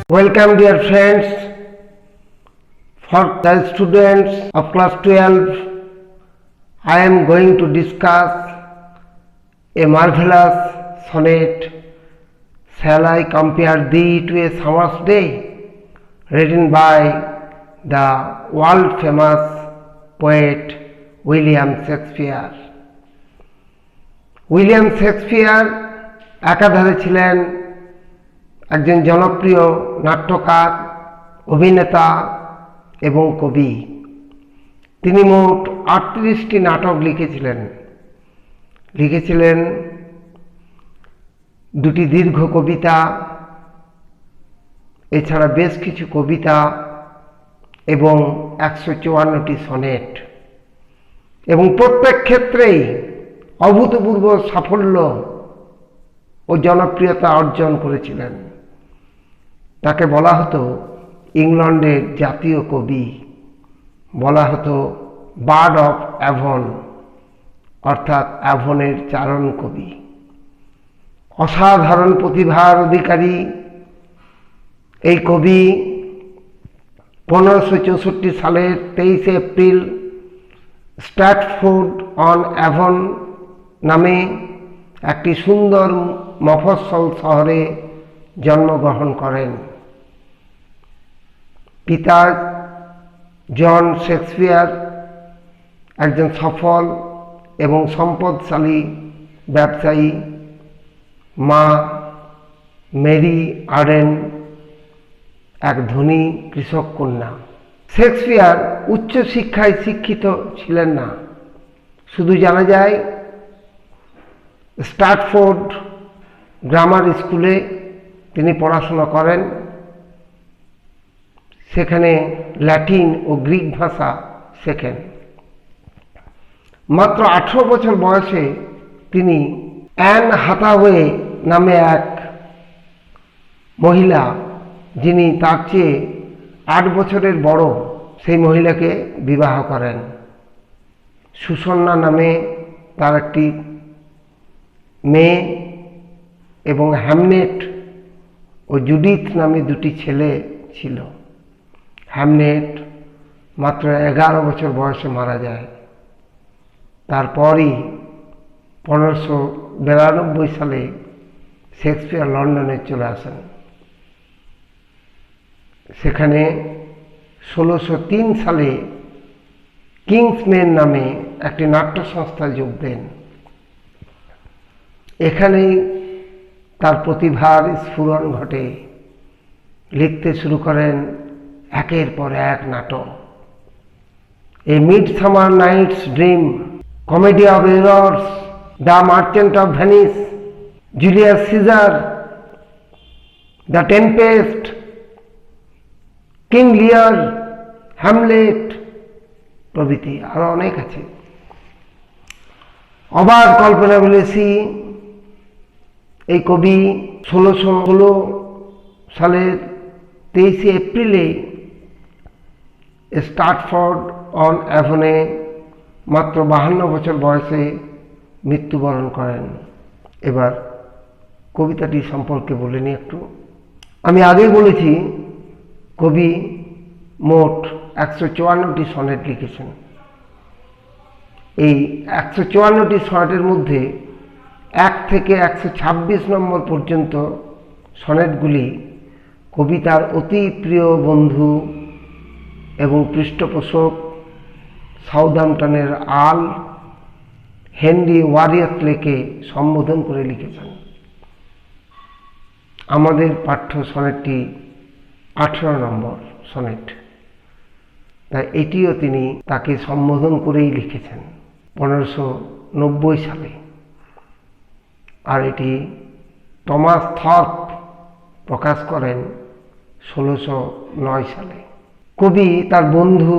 Welcome dear friends, for the students of class 12, I am going to discuss a marvelous sonnet, Shall I Compare Thee to a Summer's Day, written by the world famous poet William Shakespeare. William Shakespeare একাধারে ছিলেন একজন জনপ্রিয় নাট্যকার, অভিনেতা এবং কবি। তিনি মোট 38টি নাটক লিখেছিলেন দুটি দীর্ঘ কবিতা, এছাড়া বেশ কিছু কবিতা এবং 154টি সনেট, এবং প্রত্যেক ক্ষেত্রেই অভূতপূর্ব সাফল্য ও জনপ্রিয়তা অর্জন করেছিলেন। তাকে বলা হতো ইংল্যান্ডের জাতীয় কবি, বলা হতো বার্ড অফ অ্যাভন, অর্থাৎ অ্যাভনের চারণ কবি। অসাধারণ প্রতিভার অধিকারী এই কবি 1564 সালের 23 এপ্রিল স্ট্র্যাটফোর্ড অন অ্যাভন নামে একটি সুন্দর মফস্বল শহরে জন্মগ্রহণ করেন। পিতা জন শেক্সপিয়ার একজন সফল এবং সম্পদশালী ব্যবসায়ী, মা মেরি আর্ডেন এক ধনী কৃষক কন্যা। শেক্সপিয়ার উচ্চশিক্ষায় শিক্ষিত ছিলেন না, শুধু জানা যায় স্ট্র্যাটফোর্ড গ্রামার স্কুলে তিনি পড়াশোনা করেন। সেখানে ল্যাটিন ও গ্রিক ভাষা শেখেন। মাত্র 18 বছর বয়সে তিনি অ্যান হাথাওয়ে নামে এক মহিলা, যিনি তার চেয়ে 8 বছরের বড়, সেই মহিলাকে বিবাহ করেন। সুসন্না নামে তার একটি মেয়ে এবং হ্যামনেট ও জুডিথ নামে দুটি ছেলে ছিল। হ্যামনেট মাত্র 11 বছর বয়সে মারা যায়। তারপরই 1592 সালে শেক্সপিয়ার লন্ডনে চলে আসেন। সেখানে 1603 সালে কিংসম্যান নামে একটি নাট্য সংস্থায় যোগ দেন। এখানেই তার প্রতিভার স্ফুরণ ঘটে। লিখতে শুরু করেন একের পর এক নাটক। A midsummer night's dream, comedy of errors, the merchant of Venice, Julius Caesar, the tempest, King Lear, Hamlet প্রভৃতি আরো অনেক আছে। অবাধ কল্পনা বিলাসী এই কবি 1616 সালের 23 এপ্রিলে স্ট্র্যাটফোর্ড অন অ্যাভনে মাত্র 52 বছর বয়সে মৃত্যুবরণ করেন। এবার কবিতাটি সম্পর্কে বলে নিই একটু। আমি আগেই বলেছি কবি মোট 154টি সনেট লিখেছেন। এই 154টি সনেটের মধ্যে 1 থেকে 126 নম্বর পর্যন্ত সনেটগুলি কবিতার অতি প্রিয় বন্ধু এবং পৃষ্ঠপোষক সাউদাম্পটনের আর্ল হেনরি ওয়ারিয়টলেকে সম্বোধন করে লিখেছেন। আমাদের পাঠ্য সনেটটি 18 নম্বর সনেট, তাই এটিও তিনি তাকে সম্বোধন করেই লিখেছেন 1590 সালে। আর এটি টমাস থর্প প্রকাশ করেন 1609 সালে। কবি তার বন্ধু,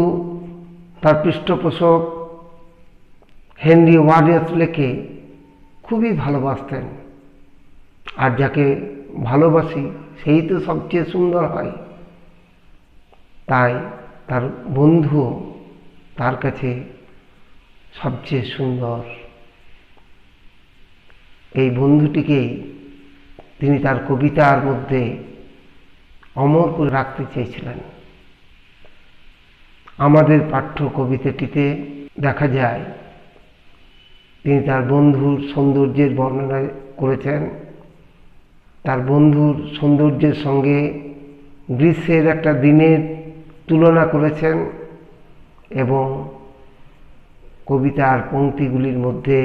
তার পৃষ্ঠপোষক হেনরি ওয়ারিয়টলেকে খুবই ভালোবাসতেন। আর যাকে ভালোবাসি সেই তো সবচেয়ে সুন্দর হয়, তাই তার বন্ধু তার কাছে সবচেয়ে সুন্দর। এই বন্ধুটিকেই তিনি তার কবিতার মধ্যে অমর করে রাখতে চেয়েছিলেন। আমাদের পাঠ্য কবিতাটিতে দেখা যায় তিনি তার বন্ধুর সৌন্দর্যের বর্ণনা করেছেন। তার বন্ধুর সৌন্দর্যের সঙ্গে গ্রীষ্মের একটা দিনের তুলনা করেছেন এবং কবিতার পংক্তিগুলির মধ্যে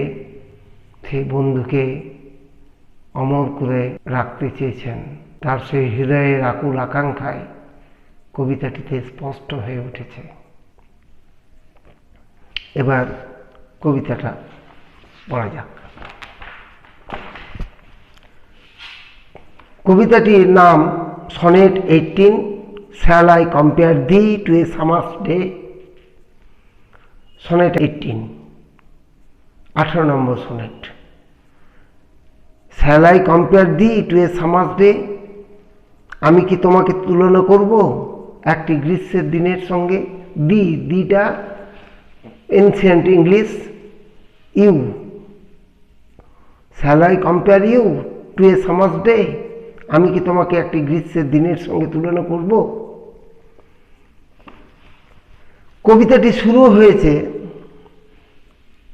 সেই বন্ধুকে অমর করে রাখতে চেয়েছেন। তার সেই হৃদয়ের আকুল আকাঙ্ক্ষায় কবিতাটিতে স্পষ্ট হয়ে উঠেছে। এবার কবিতাটা পড়া যাক। কবিতাটির নাম sonnet 18, shall I compare thee to a summer's day। Sonnet 18, 18 number sonnet. Shall I compare thee to a summer's day, আমি কি তোমাকে তুলনা করব একটি গ্রীষ্মের দিনের সঙ্গে। দিটা ancient English, you. Shall I compare you to a summer's day, আমি কি তোমাকে একটি গ্রীষ্মের দিনের সঙ্গে তুলনা করব। কবিতাটি শুরু হয়েছে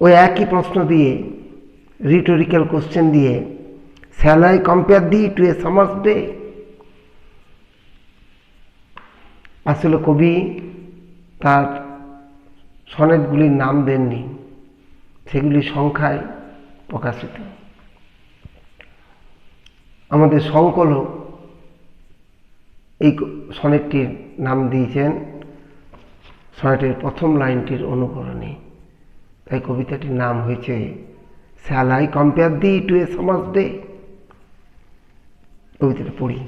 ওই একই প্রশ্ন দিয়ে, রিটোরিক্যাল কোশ্চেন দিয়ে, shall I compare thee to a summer's day. আসলে কবি তার সনেটগুলির নাম দেননি, সেগুলি সংখ্যায় প্রকাশিত। আমাদের সংকলক এই সনেটটির নাম দিয়েছেন সনেটের প্রথম লাইনটির অনুকরণে, তাই কবিতাটির নাম হয়েছে shall I compare thee to a summer's day. কবিতাটা পড়ি।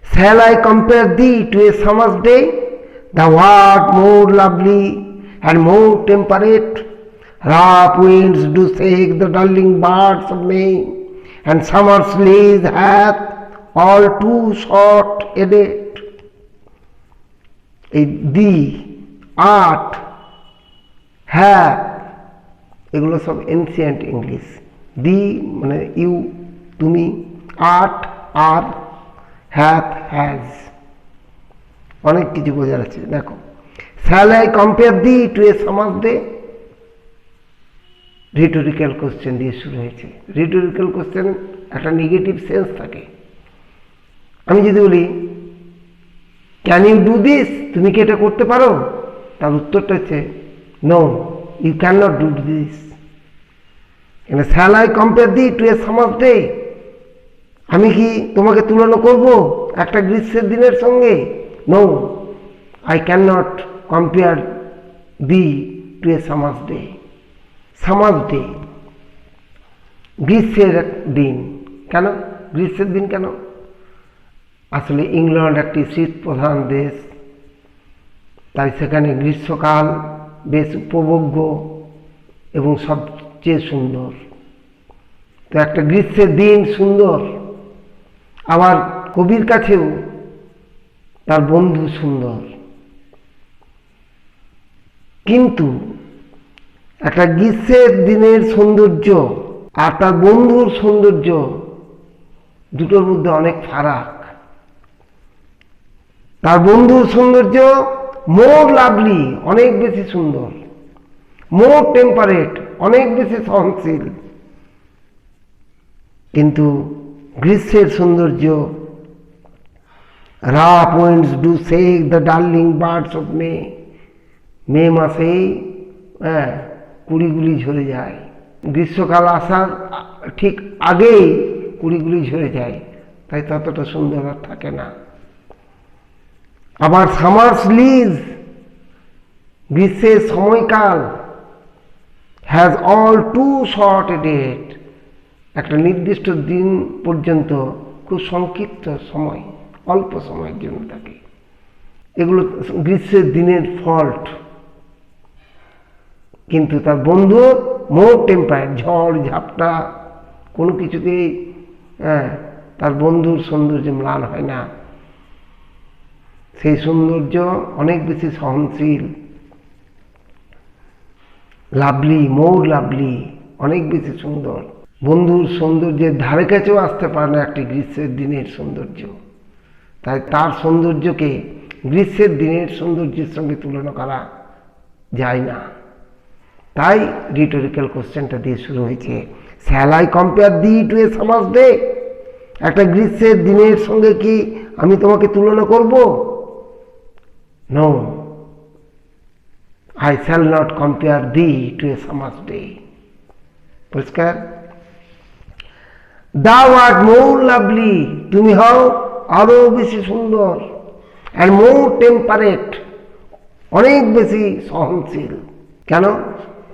Shall I compare thee to a summer's day, thou art more lovely and more temperate? Rough winds do shake the darling birds of May, and summer's lease hath all too short a date. এই দি, art, hath, এগুলো সব ancient English. দি মানে you, তুমি, art, R, hath, has, অনেক কিছু বোঝা যাচ্ছে। দেখো, shall I compare thee to a summer's day, rhetorical question দিয়ে শুরু হয়েছে। রিটোরিক্যাল কোশ্চেন একটা নেগেটিভ সেন্স থাকে। আমি যদি বলি ক্যান ইউ ডু দিস, তুমি কি এটা করতে পারো, তার উত্তরটা হচ্ছে no, you cannot do this. Shall I compare thee to a summer's day, আমি কি তোমাকে তুলনা করব একটা গ্রীষ্মের দিনের সঙ্গে। No, I cannot compare thee to a summer's day. Summer's day, গ্রীষ্মের দিন। কেন গ্রীষ্মের দিন কেন? আসলে ইংল্যান্ড একটি শীত প্রধান দেশ, তাই সেখানে গ্রীষ্মকাল বেশ উপভোগ্য এবং সবচেয়ে সুন্দর। তো একটা গ্রীষ্মের দিন সুন্দর, আবার কবির কাছেও তার বন্ধু সুন্দর। কিন্তু একটা গ্রীষ্মের দিনের সৌন্দর্য আর তার বন্ধুর সৌন্দর্য দুটোর মধ্যে অনেক ফারাক। তার বন্ধুর সৌন্দর্য মোর লাভলি, অনেক বেশি সুন্দর, মোর টেম্পারেট, অনেক বেশি সহনশীল। কিন্তু গ্রীষ্মের সৌন্দর্য, rough winds do shake the darling buds of May, মে মাসেই কুড়িগুলি ঝরে যায়। গ্রীষ্মকাল আসার ঠিক আগেই কুড়িগুলি ঝরে যায়, তাই ততটা সুন্দর আর থাকে না। আবার সামার্স লিজ, গ্রীষ্মের সময়কাল, has all too short a date, একটা নির্দিষ্ট দিন পর্যন্ত খুব সংক্ষিপ্ত সময়, অল্প সময়ের জন্য থাকে। এগুলো গ্রীষ্মের দিনের ফল্ট। কিন্তু তার বন্ধু মোর টেম্পারেট, ঝড় ঝাপটা কোনো কিছুতেই তার বন্ধুর সৌন্দর্য ম্লান হয় না। সেই সৌন্দর্য অনেক বেশি সহনশীল, লাভলি, মোর লাভলি, অনেক বেশি সুন্দর। বন্ধুর সৌন্দর্যের ধারে কাছেও আসতে পারে না একটি গ্রীষ্মের দিনের সৌন্দর্য। তাই তার সৌন্দর্যকে গ্রীষ্মের দিনের সৌন্দর্যের সঙ্গে তুলনা করা যায় না। তাই রিটোরিক্যাল কোশ্চেনটা দিয়ে শুরু হয়েছে, shall I compare thee to a summer's day? একটা গ্রীষ্মের দিনের সঙ্গে কি আমি তোমাকে তুলনা করব? No, I shall not compare thee to a summer's day. পরিষ্কার? Thou art more lovely, তুমি হও আরো বেশি সুন্দর, and more temperate, অনেক বেশি সহনশীল। কেন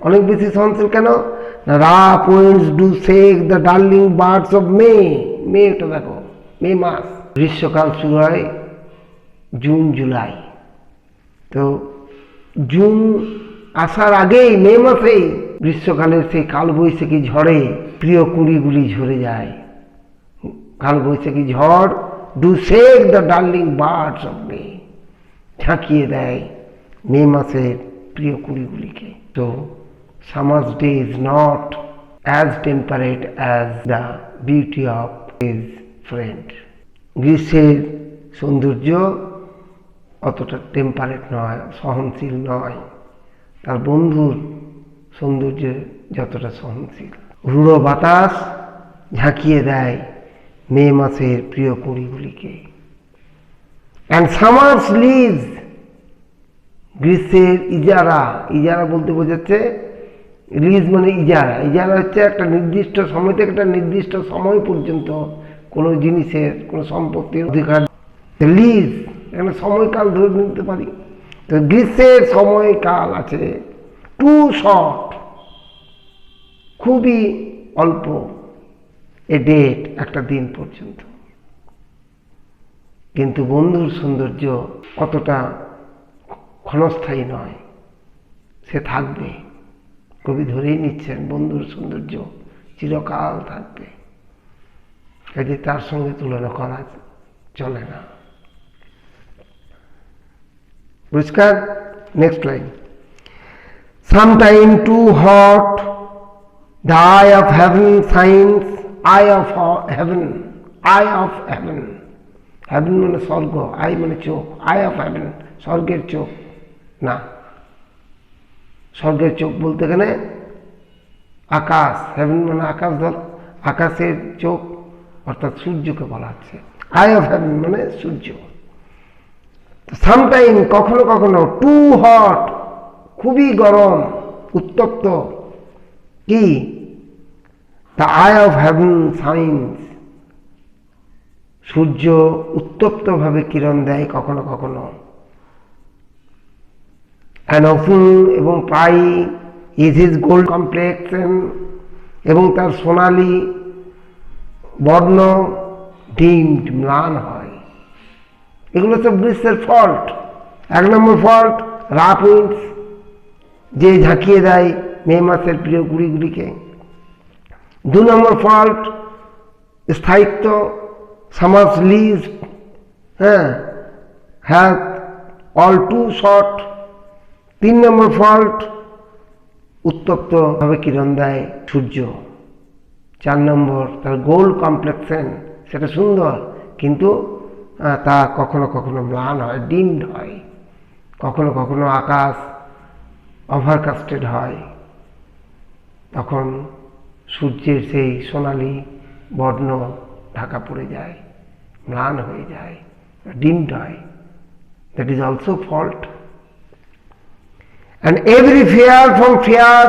অনেক বেশি সহনশীল? কেন? rough winds do shake the darling birds of May. মেটা দেখো, মে মাস। গ্রীষ্মকাল শুরু হয় জুন জুলাই, তো জুন আসার আগেই মে মাসেই গ্রীষ্মকালের সেই কালবৈশাখী ঝড়ে প্রিয় কুড়িগুলি ঝরে যায়। কালবৈশাখী ঝড় do shake the darling buds of মে, ঝাঁকিয়ে দেয় মে মাসের প্রিয় কুড়িগুলিকে। তো summer's day is not as temperate as the beauty of his friend. গ্রীষ্মের সৌন্দর্য অতটা টেম্পারেট নয়, সহনশীল নয়, তার বন্ধুর সৌন্দর্য যতটা সহনশীল। রূঢ় বাতাস ঝাঁকিয়ে দেয় মে মাসের প্রিয় কুড়িগুলিকে। অ্যান্ড সামার্স লিভস, গ্রীষ্মের ইজারা, ইজারা বলতে বোঝাচ্ছে লিজ মানে ইজারা। ইজারা হচ্ছে একটা নির্দিষ্ট সময় থেকে একটা নির্দিষ্ট সময় পর্যন্ত কোনো জিনিসের কোনো সম্পত্তির অধিকার। লিজ এখানে সময়কাল ধরে নিতে পারি। তো গ্রীষ্মের সময়কাল আছে টু শর্ট, খুবই অল্প, এ ডেট একটা দিন পর্যন্ত। কিন্তু বন্ধুর সৌন্দর্য অতটা ক্ষণস্থায়ী নয়, সে থাকবে। কবি ধরেই নিচ্ছেন বন্ধুর সৌন্দর্য চিরকাল থাকবে, কাজে তার সঙ্গে তুলনা করা চলে না। পরিষ্কার? Next line, sometime too hot the eye of heaven shines, eye of heaven, eye of heaven, heaven মানে স্বর্গ, eye মানে চোখ, eye of heaven স্বর্গের চোখ না। স্বর্গের চোখ বলতে গেলে আকাশ, হেভেন মানে আকাশ, ধর আকাশের চোখ অর্থাৎ সূর্যকে বলা হচ্ছে। আই অফ হেভেন মানে সূর্য। সামটাইম কখনো কখনো, টু হট খুবই গরম, উত্তপ্ত। কি? The eye of heaven shines, সূর্য উত্তপ্তভাবে কিরণ দেয় কখনো কখনো। অ্যান্ড অফুন এবং প্রায় ইজ হিজ গোল্ড কমপ্লেক্সন, এবং তার সোনালি বর্ণ ডিমড ম্লান হয়। এগুলো সব গ্রীষ্মের ফল্ট। এক নম্বর ফল্ট রাফ উইন্ডস, যে ঝাঁকিয়ে দেয় মে মাসের প্রিয় কুড়িগুলিকে। দু নম্বর ফল্ট স্থায়িত্ব, summer's lease have all too short. তিন নম্বর ফল্ট উত্তপ্তভাবে কিরণ দেয় সূর্য। চার নম্বর তার গোল্ড কমপ্লেক্সন, সেটা সুন্দর কিন্তু তা কখনো কখনো ম্লান হয়, ডিমড হয়। কখনো কখনো আকাশ ওভারকাস্টেড হয়, তখন সূর্যের সেই সোনালি বর্ণ ঢাকা পড়ে যায়, ম্লান হয়ে যায়, ডিমড হয়। That is also fault. And every fair from fair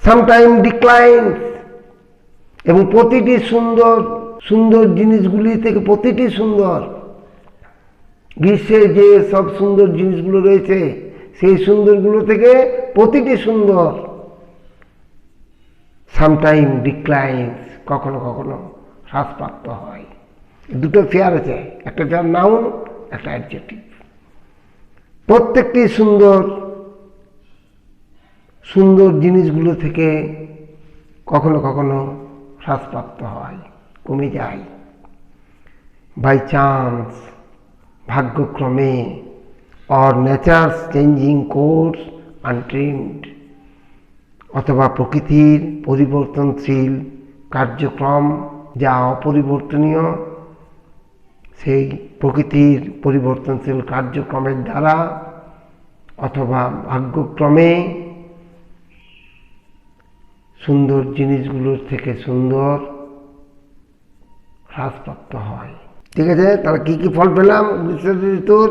sometime declines, এবং প্রতিটি সুন্দর সুন্দর জিনিসগুলি থেকে প্রতিটি সুন্দর, গ্রীষ্মের যে সব সুন্দর জিনিসগুলো রয়েছে সেই সুন্দরগুলো থেকে প্রতিটি সুন্দর সামটাইম ডিক্লাইন্স, কখনো কখনো হ্রাসপ্রাপ্ত হয়। দুটো ফেয়ার আছে, একটা ফেয়ার নাউন, একটা অ্যাডজেক্টিভ। প্রত্যেকটি সুন্দর সুন্দর জিনিসগুলো থেকে কখনো কখনো হ্রাসপ্রাপ্ত হয়, কমে যায়। বাই চান্স, ভাগ্যক্রমে, or nature's changing course untrimmed, অথবা প্রকৃতির পরিবর্তনশীল কার্যক্রম যা অপরিবর্তনীয়, সেই প্রকৃতির পরিবর্তনশীল কার্যক্রমের দ্বারা অথবা ভাগ্যক্রমে সুন্দর জিনিসগুলোর থেকে সুন্দর হ্রাসপ্রাপ্ত হয়। ঠিক আছে, তাহলে কি কি ফল পেলাম গ্রীষ্ম ঋতুর?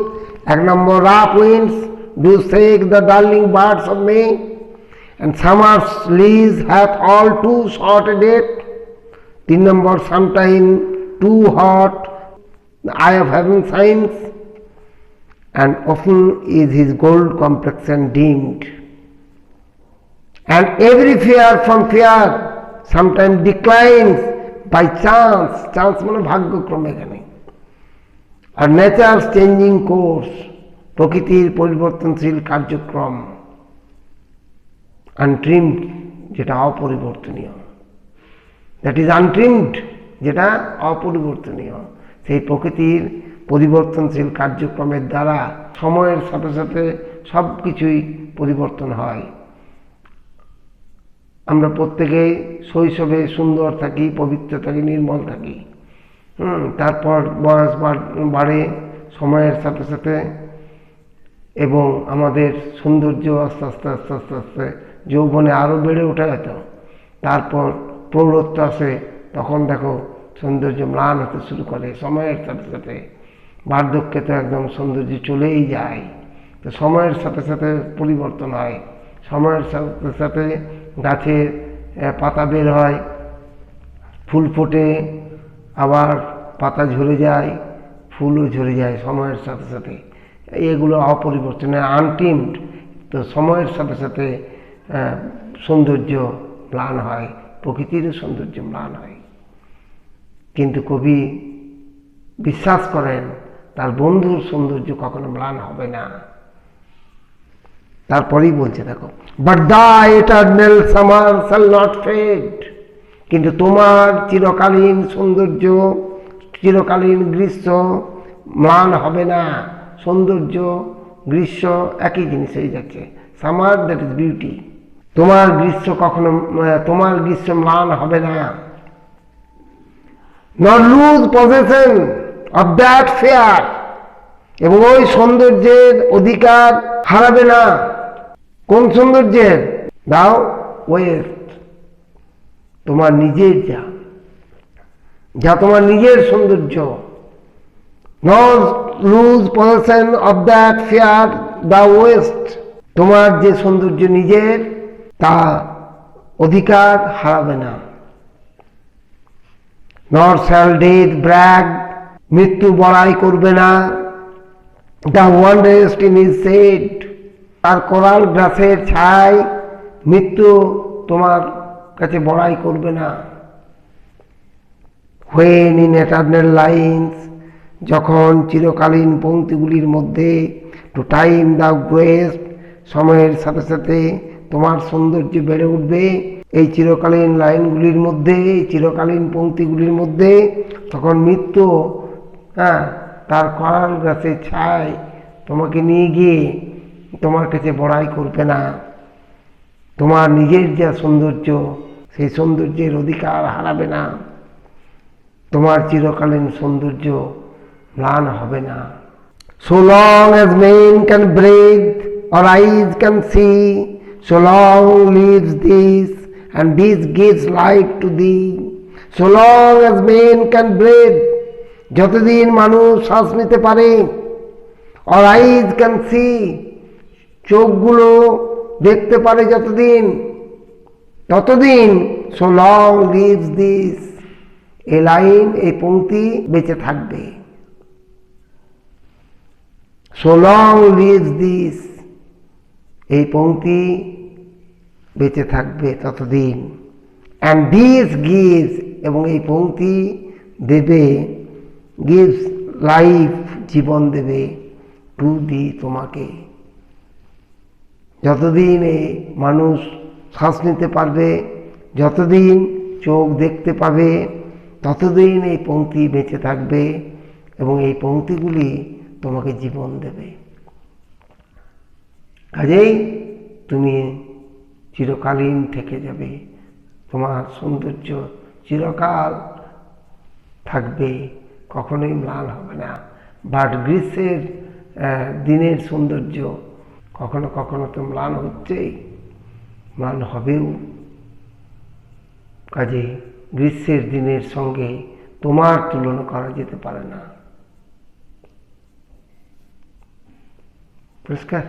1 নম্বর, rough winds do shake the darling birds of May, and summer's leaves hath all too short a date. 3 number, sometime too hot the eye of heaven shines, and often is his gold complexion dimmed. And every fear from fear sometimes declines by chance. Chance মানে ভাগ্যক্রমে এখানে। আর nature's changing course, প্রকৃতির পরিবর্তনশীল কার্যক্রম। Untrimmed, যেটা অপরিবর্তনীয়, that is untrimmed, যেটা অপরিবর্তনীয়। সেই প্রকৃতির পরিবর্তনশীল কার্যক্রমের দ্বারা সময়ের সাথে সাথে সব কিছুই পরিবর্তন হয়। আমরা প্রত্যেকেই শৈশবে সুন্দর থাকি, পবিত্র থাকি, নির্মল থাকি। তারপর বয়স বাড়ে সময়ের সাথে সাথে, এবং আমাদের সৌন্দর্য আস্তে আস্তে আস্তে আস্তে আস্তে যৌবনে আরও বেড়ে ওঠে হয়তো। তারপর প্রৌঢ়ত্ব আসে, তখন দেখো সৌন্দর্য ম্লান হতে শুরু করে সময়ের সাথে সাথে। বার্ধক্যে তো একদম সৌন্দর্য চলেই যায়। তো সময়ের সাথে সাথে পরিবর্তন হয়, সময়ের সাথে সাথে গাছের পাতা বের হয়, ফুল ফোটে, আবার পাতা ঝরে যায়, ফুলও ঝরে যায় সময়ের সাথে সাথে। এগুলো অপরিবর্তনীয়, আনটিমড। তো সময়ের সাথে সাথে সৌন্দর্য ম্লান হয়, প্রকৃতিরও সৌন্দর্য ম্লান হয়। কিন্তু কবি বিশ্বাস করেন তার বন্ধুর সৌন্দর্য কখনো ম্লান হবে না। তারপরেই বলছে দেখো, but the eternal summer shall not fade, কিন্তু তোমার চিরকালীন সৌন্দর্য, চিরকালীন গ্রীষ্ম ম্লান হবে না। সৌন্দর্য গ্রীষ্ম একই জিনিস হয়ে যাচ্ছে। Summer, that is beauty. তোমার গ্রীষ্ম কখনো, তোমার গ্রীষ্ম ম্লান হবে না। Not lose possession of that fair, এবং ওই সৌন্দর্যের অধিকার হারাবে না। কোন সৌন্দর্যের? দাও ওয়েস্ট, তোমার নিজের যা তোমার নিজের সৌন্দর্য। Not lose possession of that fair the West, তোমার যে সৌন্দর্য নিজের, তা অধিকার হারাবে না। নট শ্যাল ডেথ ব্র্যাগ, মৃত্যু বড়াই করবে না। The wanderest in his shade, আর কোরাল গ্রাসের ছায় মৃত্যু তোমার কাছে বড়াই করবে না। হোয়েন ইন এটারনাল লাইন্স, যখন চিরকালীন পংক্তিগুলির মধ্যে, টু টাইম দ্য গ্রেস্ট, সময়ের সাথে সাথে তোমার সৌন্দর্য বেড়ে উঠবে এই চিরকালীন লাইনগুলির মধ্যে, এই চিরকালীন পংক্তিগুলির মধ্যে, তখন মৃত্যু তার করাল গাছের ছায় তোমাকে নিয়ে গিয়ে তোমার কাছে বড়াই করবে না। তোমার নিজের যা সৌন্দর্য, সেই সৌন্দর্যের অধিকার হারাবে না। তোমার চিরকালীন সৌন্দর্য ম্লান হবে না। So long as men can breathe or eyes can see, so long lives this, and this gives life to thee. So long as men can breathe, যতদিন মানুষ শ্বাস নিতে পারে, or eyes can see, চোখগুলো দেখতে পারে যতদিন, ততদিন so long lives this, এই লাইন, এই পংক্তি বেঁচে থাকবে। So long lives this, এই পংক্তি বেঁচে থাকবে ততদিন। And this gives, এবং এই পংক্তি দেবে, gives life, জীবন দেবে, to thee, তোমাকে। যতদিন এই মানুষ শ্বাস নিতে পারবে, যতদিন চোখ দেখতে পাবে, ততদিন এই পংক্তি বেঁচে থাকবে, এবং এই পংক্তিগুলি তোমাকে জীবন দেবে। কাজেই তুমি চিরকালীন থেকে যাবে, তোমার সৌন্দর্য চিরকাল থাকবে, কখনোই ম্লান হবে না। বাট গ্রীষ্মের দিনের সৌন্দর্য কখনো কখনো তো ম্লান হচ্ছেই, ম্লান হবেও। কাজে গ্রীষ্মের দিনের সঙ্গে তোমার তুলনা করা যেতে পারে না। পরিষ্কার?